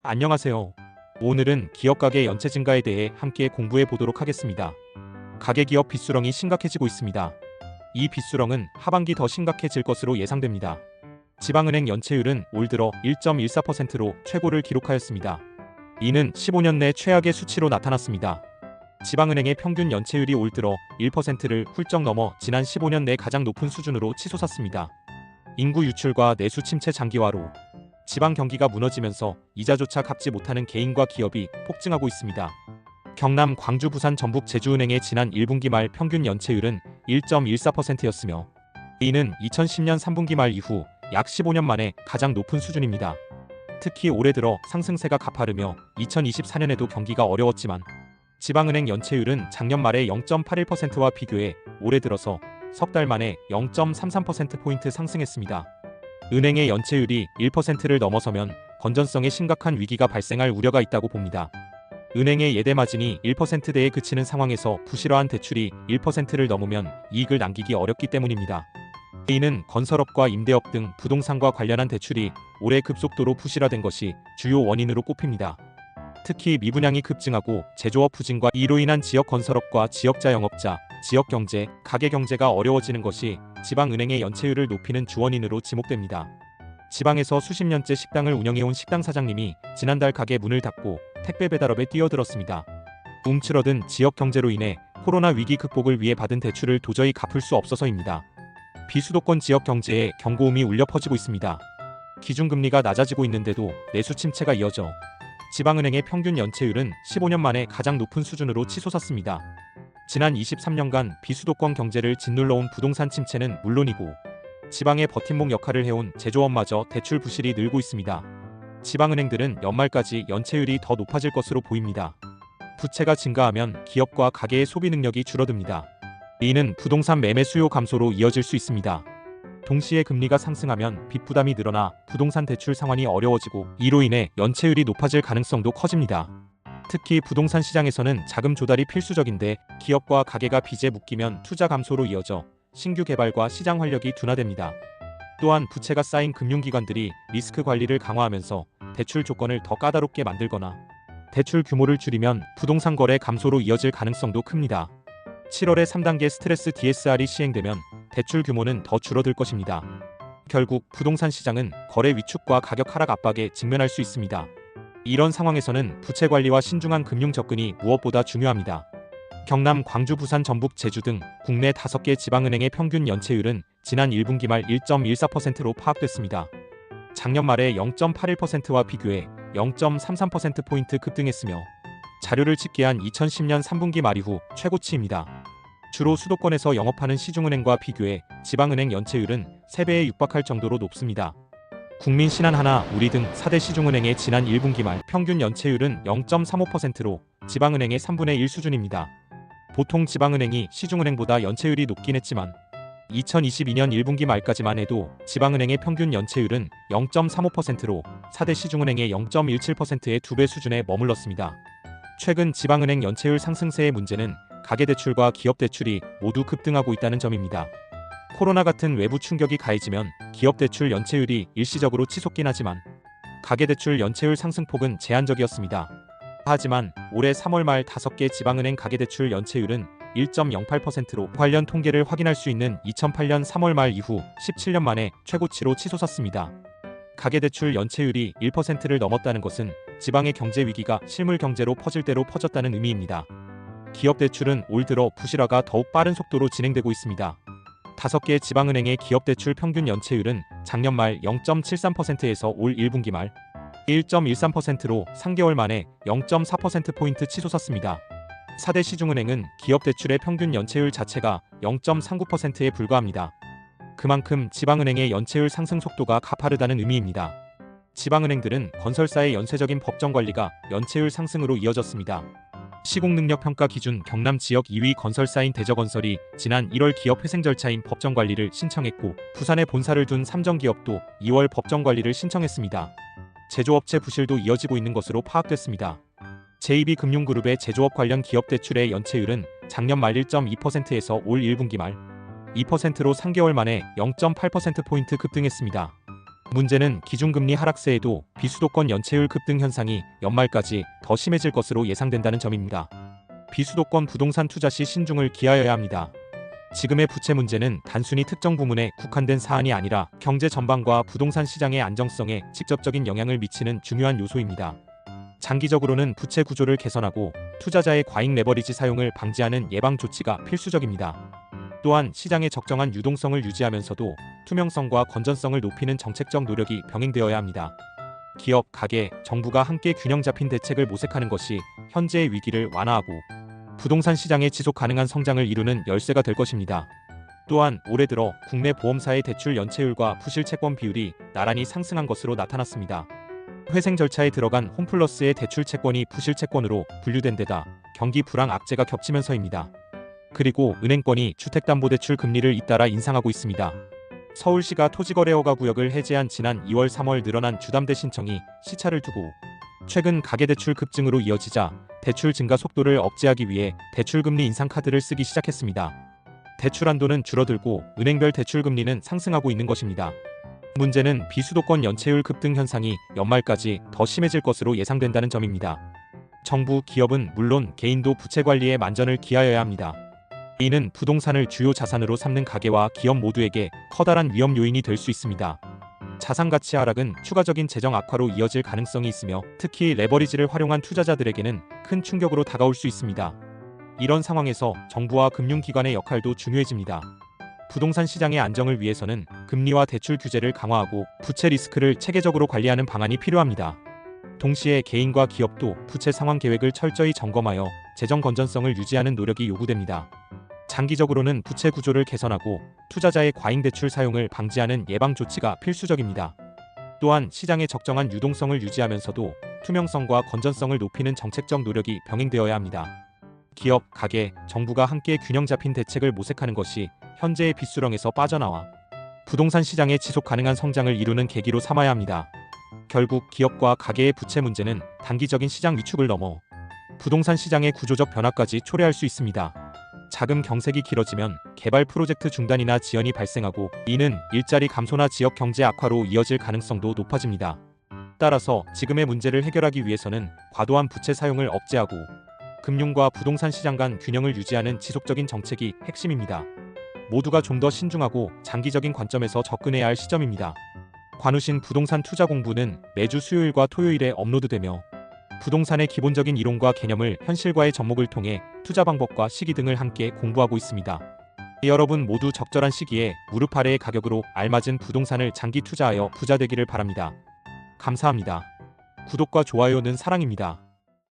안녕하세요. 오늘은 기업 가계 연체 증가에 대해 함께 공부해 보도록 하겠습니다. 가계 기업 빚수렁이 심각해지고 있습니다. 이 빚수렁은 하반기 더 심각해질 것으로 예상됩니다. 지방은행 연체율은 올 들어 1.14%로 최고를 기록하였습니다. 이는 15년 내 최악의 수치로 나타났습니다. 지방은행의 평균 연체율이 올 들어 1%를 훌쩍 넘어 지난 15년 내 가장 높은 수준으로 치솟았습니다. 인구 유출과 내수 침체 장기화로 지방 경기가 무너지면서 이자조차 갚지 못하는 개인과 기업이 폭증하고 있습니다. 경남, 광주, 부산, 전북, 제주은행의 지난 1분기 말 평균 연체율은 1.14%였으며 이는 2010년 3분기 말 이후 약 15년 만에 가장 높은 수준입니다. 특히 올해 들어 상승세가 가파르며 2024년에도 경기가 어려웠지만 지방은행 연체율은 작년 말의 0.81%와 비교해 올해 들어서 석 달 만에 0.33%포인트 상승했습니다. 은행의 연체율이 1%를 넘어서면 건전성에 심각한 위기가 발생할 우려가 있다고 봅니다. 은행의 예대 마진이 1%대에 그치는 상황에서 부실화한 대출이 1%를 넘으면 이익을 남기기 어렵기 때문입니다. 이는 건설업과 임대업 등 부동산과 관련한 대출이 올해 급속도로 부실화된 것이 주요 원인으로 꼽힙니다. 특히 미분양이 급증하고 제조업 부진과 이로 인한 지역 건설업과 지역자 영업자, 지역경제, 가계경제가 어려워지는 것이 지방은행의 연체율을 높이는 주원인으로 지목됩니다. 지방에서 수십 년째 식당을 운영해온 식당 사장님이 지난달 가게 문을 닫고 택배 배달업에 뛰어들었습니다. 움츠러든 지역경제로 인해 코로나 위기 극복을 위해 받은 대출을 도저히 갚을 수 없어서입니다. 비수도권 지역경제에 경고음이 울려 퍼지고 있습니다. 기준금리가 낮아지고 있는데도 내수 침체가 이어져 지방은행의 평균 연체율은 15년 만에 가장 높은 수준으로 치솟았습니다. 지난 23년간 비수도권 경제를 짓눌러온 부동산 침체는 물론이고 지방의 버팀목 역할을 해온 제조업마저 대출 부실이 늘고 있습니다. 지방은행들은 연말까지 연체율이 더 높아질 것으로 보입니다. 부채가 증가하면 기업과 가계의 소비 능력이 줄어듭니다. 이는 부동산 매매 수요 감소로 이어질 수 있습니다. 동시에 금리가 상승하면 빚 부담이 늘어나 부동산 대출 상환이 어려워지고 이로 인해 연체율이 높아질 가능성도 커집니다. 특히 부동산 시장에서는 자금 조달이 필수적인데 기업과 가계가 빚에 묶이면 투자 감소로 이어져 신규 개발과 시장 활력이 둔화됩니다. 또한 부채가 쌓인 금융기관들이 리스크 관리를 강화하면서 대출 조건을 더 까다롭게 만들거나 대출 규모를 줄이면 부동산 거래 감소로 이어질 가능성도 큽니다. 7월에 3단계 스트레스 DSR이 시행되면 대출 규모는 더 줄어들 것입니다. 결국 부동산 시장은 거래 위축과 가격 하락 압박에 직면할 수 있습니다. 이런 상황에서는 부채 관리와 신중한 금융 접근이 무엇보다 중요합니다. 경남, 광주, 부산, 전북, 제주 등 국내 5개 지방은행의 평균 연체율은 지난 1분기 말 1.14%로 파악됐습니다. 작년 말의 0.81%와 비교해 0.33%포인트 급등했으며 자료를 집계한 2010년 3분기 말 이후 최고치입니다. 주로 수도권에서 영업하는 시중은행과 비교해 지방은행 연체율은 3배에 육박할 정도로 높습니다. 국민, 신한하나, 우리 등 4대 시중은행의 지난 1분기 말 평균 연체율은 0.35%로 지방은행의 3분의 1 수준입니다. 보통 지방은행이 시중은행보다 연체율이 높긴 했지만 2022년 1분기 말까지만 해도 지방은행의 평균 연체율은 0.35%로 4대 시중은행의 0.17%의 2배 수준에 머물렀습니다. 최근 지방은행 연체율 상승세의 문제는 가계대출과 기업대출이 모두 급등하고 있다는 점입니다. 코로나 같은 외부 충격이 가해지면 기업대출 연체율이 일시적으로 치솟긴 하지만 가계대출 연체율 상승폭은 제한적이었습니다. 하지만 올해 3월 말 5개 지방은행 가계대출 연체율은 1.08%로 관련 통계를 확인할 수 있는 2008년 3월 말 이후 17년 만에 최고치로 치솟았습니다. 가계대출 연체율이 1%를 넘었다는 것은 지방의 경제 위기가 실물 경제로 퍼질 대로 퍼졌다는 의미입니다. 기업대출은 올 들어 부실화가 더욱 빠른 속도로 진행되고 있습니다. 5개 지방은행의 기업대출 평균 연체율은 작년 말 0.73%에서 올 1분기 말 1.13%로 3개월 만에 0.4%포인트 치솟았습니다. 4대 시중은행은 기업대출의 평균 연체율 자체가 0.39%에 불과합니다. 그만큼 지방은행의 연체율 상승 속도가 가파르다는 의미입니다. 지방은행들은 건설사의 연쇄적인 법정관리가 연체율 상승으로 이어졌습니다. 시공능력평가 기준 경남 지역 2위 건설사인 대저건설이 지난 1월 기업 회생 절차인 법정관리를 신청했고 부산에 본사를 둔 삼정기업도 2월 법정관리를 신청했습니다. 제조업체 부실도 이어지고 있는 것으로 파악됐습니다. JB금융그룹의 제조업 관련 기업 대출의 연체율은 작년 말 1.2%에서 올 1분기 말 2%로 3개월 만에 0.8%포인트 급등했습니다. 문제는 기준금리 하락세에도 비수도권 연체율 급등 현상이 연말까지 더 심해질 것으로 예상된다는 점입니다. 비수도권 부동산 투자 시 신중을 기하여야 합니다. 지금의 부채 문제는 단순히 특정 부문에 국한된 사안이 아니라 경제 전반과 부동산 시장의 안정성에 직접적인 영향을 미치는 중요한 요소입니다. 장기적으로는 부채 구조를 개선하고 투자자의 과잉 레버리지 사용을 방지하는 예방 조치가 필수적입니다. 또한 시장의 적정한 유동성을 유지하면서도 투명성과 건전성을 높이는 정책적 노력이 병행되어야 합니다. 기업, 가계, 정부가 함께 균형 잡힌 대책을 모색하는 것이 현재의 위기를 완화하고 부동산 시장의 지속 가능한 성장을 이루는 열쇠가 될 것입니다. 또한 올해 들어 국내 보험사의 대출 연체율과 부실 채권 비율이 나란히 상승한 것으로 나타났습니다. 회생 절차에 들어간 홈플러스의 대출 채권이 부실 채권으로 분류된 데다 경기 불황 악재가 겹치면서입니다. 그리고 은행권이 주택담보대출 금리를 잇따라 인상하고 있습니다. 서울시가 토지거래허가 구역을 해제한 지난 2월 3월 늘어난 주담대 신청이 시차를 두고 최근 가계대출 급증으로 이어지자 대출 증가 속도를 억제하기 위해 대출금리 인상 카드를 쓰기 시작했습니다. 대출 한도는 줄어들고 은행별 대출금리는 상승하고 있는 것입니다. 문제는 비수도권 연체율 급등 현상이 연말까지 더 심해질 것으로 예상된다는 점입니다. 정부, 기업은 물론 개인도 부채 관리에 만전을 기하여야 합니다. 이는 부동산을 주요 자산으로 삼는 가계와 기업 모두에게 커다란 위험 요인이 될 수 있습니다. 자산 가치 하락은 추가적인 재정 악화로 이어질 가능성이 있으며 특히 레버리지를 활용한 투자자들에게는 큰 충격으로 다가올 수 있습니다. 이런 상황에서 정부와 금융기관의 역할도 중요해집니다. 부동산 시장의 안정을 위해서는 금리와 대출 규제를 강화하고 부채 리스크를 체계적으로 관리하는 방안이 필요합니다. 동시에 개인과 기업도 부채 상황 계획을 철저히 점검하여 재정 건전성을 유지하는 노력이 요구됩니다. 장기적으로는 부채 구조를 개선하고 투자자의 과잉 대출 사용을 방지하는 예방 조치가 필수적입니다. 또한 시장의 적정한 유동성을 유지하면서도 투명성과 건전성을 높이는 정책적 노력이 병행되어야 합니다. 기업, 가계, 정부가 함께 균형 잡힌 대책을 모색하는 것이 현재의 빚수렁에서 빠져나와 부동산 시장의 지속 가능한 성장을 이루는 계기로 삼아야 합니다. 결국 기업과 가계의 부채 문제는 단기적인 시장 위축을 넘어 부동산 시장의 구조적 변화까지 초래할 수 있습니다. 자금 경색이 길어지면 개발 프로젝트 중단이나 지연이 발생하고 이는 일자리 감소나 지역 경제 악화로 이어질 가능성도 높아집니다. 따라서 지금의 문제를 해결하기 위해서는 과도한 부채 사용을 억제하고 금융과 부동산 시장 간 균형을 유지하는 지속적인 정책이 핵심입니다. 모두가 좀 더 신중하고 장기적인 관점에서 접근해야 할 시점입니다. 관우신 부동산 투자 공부는 매주 수요일과 토요일에 업로드되며 부동산의 기본적인 이론과 개념을 현실과의 접목을 통해 투자 방법과 시기 등을 함께 공부하고 있습니다. 여러분 모두 적절한 시기에 무릎 아래의 가격으로 알맞은 부동산을 장기 투자하여 부자 되기를 바랍니다. 감사합니다. 구독과 좋아요는 사랑입니다.